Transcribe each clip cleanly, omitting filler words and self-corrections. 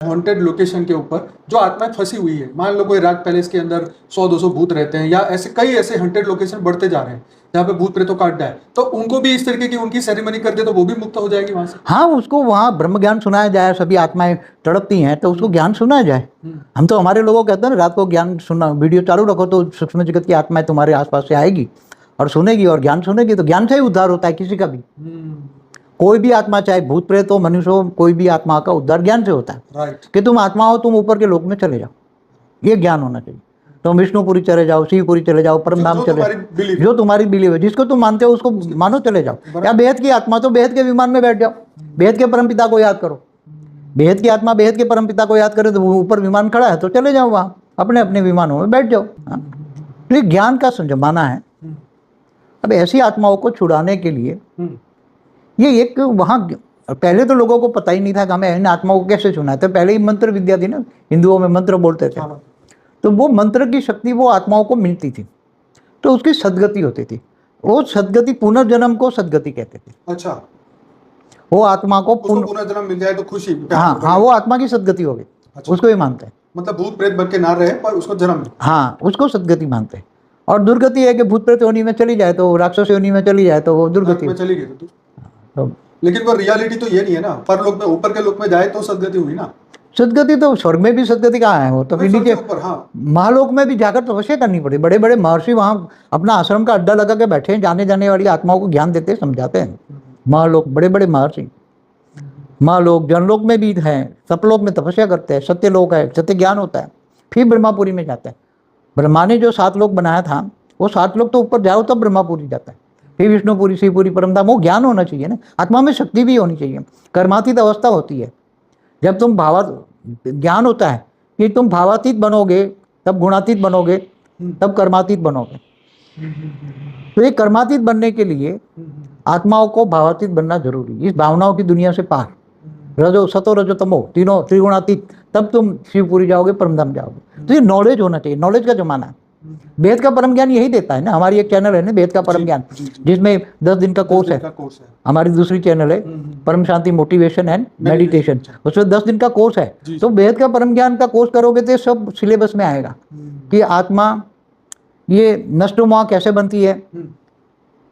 Haunted location के ऊपर जो आत्माएं फंसी हुई है, मान लो कोई राग पैलेस के अंदर 100-200 भूत रहते हैं, या ऐसे कई ऐसे हॉन्टेड लोकेशन बढ़ते जा रहे हैं जहाँ पे भूत प्रेतों का अड्डा है, तो उनको भी इस तरीके की उनकी सेरेमनी कर दे तो वो भी मुक्त हो जाएगी वहां से। हाँ, उसको वहाँ ब्रह्म ज्ञान सुनाया जाए, सभी आत्माएं तड़पती हैं तो उसको ज्ञान सुनाया जाए। हम तो हमारे लोगों को कहते हैं ना, रात को ज्ञान सुनना, वीडियो चालू रखो तो सूक्ष्म जगत की आत्माएं तुम्हारे आसपास से आएगी और सुनेगी और ज्ञान सुनेगी, तो ज्ञान से ही उद्धार होता है किसी का भी। कोई भी आत्मा, चाहे भूत प्रेत हो, मनुष्य हो, कोई भी आत्मा का उद्धार ज्ञान से होता है। राइट। कि तुम आत्मा हो, तुम ऊपर के लोक में चले जाओ, ये ज्ञान होना चाहिए। तुम विष्णुपुरी चले जाओ, शिवपुरी चले जाओ, परमधाम चले जाओ, जो तुम्हारी बिलीव है, जिसको तुम मानते हो उसको मानो, चले जाओ। या बेहद की आत्मा तो बेहद के विमान में बैठ जाओ, बेहद के परमपिता को याद करो। बेहद की आत्मा बेहद के परमपिता को याद करे तो वो ऊपर विमान खड़ा है तो चले जाओ, वहाँ अपने अपने विमानों में बैठ जाओ। तो ये ज्ञान का जमाना है। अब ऐसी आत्माओं को छुड़ाने के लिए ये एक वहाँ, पहले तो लोगों को पता ही नहीं था कि हमें इन आत्माओं को कैसे छुना है। तो पहले ही मंत्र विद्या थी ना, हिंदुओं में मंत्र बोलते थे, तो वो मंत्र की शक्ति वो आत्माओं को मिलती थी, तो उसकी सदगति होती थी। वो सदगति, पुनर्जन्म को सदगति कहते थे। अच्छा, वो आत्मा को पुनर्जन्म मिल जाए तो खुशी। हाँ हाँ, वो आत्मा की सदगति हो गई। अच्छा। उसको ही मानते हैं, मतलब भूत प्रेत बन के ना रहे पर उसको जन्म। हाँ, उसको सदगति मानते हैं। और दुर्गति है कि भूत प्रेत योनि में चली जाए, तो राक्षस योनि में चली जाए तो वो दुर्गति में चली गई। तो लेकिन वो रियलिटी तो ये नहीं है ना, पर लोक में, ऊपर के लोक में जाए तो सदगति हुई ना। सदगति तो स्वर्ग में भी सदगति कहाँ है, वो तो नीचे महालोक में भी जाकर तपस्या करनी पड़ी। बड़े बड़े महर्षि वहाँ अपना आश्रम का अड्डा लगा के बैठे हैं, जाने जाने वाली आत्माओं को ज्ञान देते समझाते हैं। महालोक, बड़े बड़े महर्षि महालोक, जनलोक में भी हैं, सपलोक में तपस्या करते हैं, सत्यलोक है, सत्य ज्ञान होता है। फिर ब्रह्मापुरी में जाते हैं। ब्रह्मा ने जो 7 लोक बनाया था, वो 7 लोक तो ऊपर जाओ तब ब्रह्मापुरी जाता है, फिर विष्णुपुरी, शिवपुरी, परमधाम। वो ज्ञान होना चाहिए ना, आत्मा में शक्ति भी होनी चाहिए। कर्मातीत अवस्था होती है जब तुम ज्ञान होता है कि तुम भावातीत बनोगे तब गुणातीत बनोगे, तब कर्मातीत बनोगे। तो ये कर्मातीत बनने के लिए आत्माओं को भावातीत बनना जरूरी, इस भावनाओं की दुनिया से पार, रजो सतो रजो तमो, तीनों त्रिगुणातीत, तब तुम शिवपुरी जाओगे, परमधाम जाओगे। तो ये नॉलेज होना चाहिए, नॉलेज का जमाना है। वेद का परम ज्ञान यही देता है ना। हमारी एक चैनल है ना, वेद का परम ज्ञान, जिसमें 10 दिन का कोर्स है। हमारी दूसरी चैनल है परम शांति मोटिवेशन एंड मेडिटेशन, उसमें 10 दिन का कोर्स है। तो वेद का परम ज्ञान का कोर्स करोगे तो सब सिलेबस में आएगा कि आत्मा ये नष्टोमोह कैसे बनती है,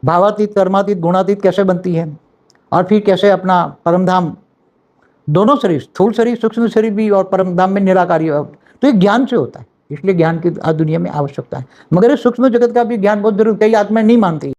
भावातीत, कर्मातीत, गुणातीत कैसे बनती है, और फिर कैसे अपना परमधाम, दोनों शरीर, स्थूल शरीर, सूक्ष्म शरीर भी, और परमधाम में निराकारी। तो ये ज्ञान से होता है, इसलिए ज्ञान की आज दुनिया में आवश्यकता है। मगर सूक्ष्म जगत का भी ज्ञान बहुत जरूरी, कई आत्माएं नहीं मानती।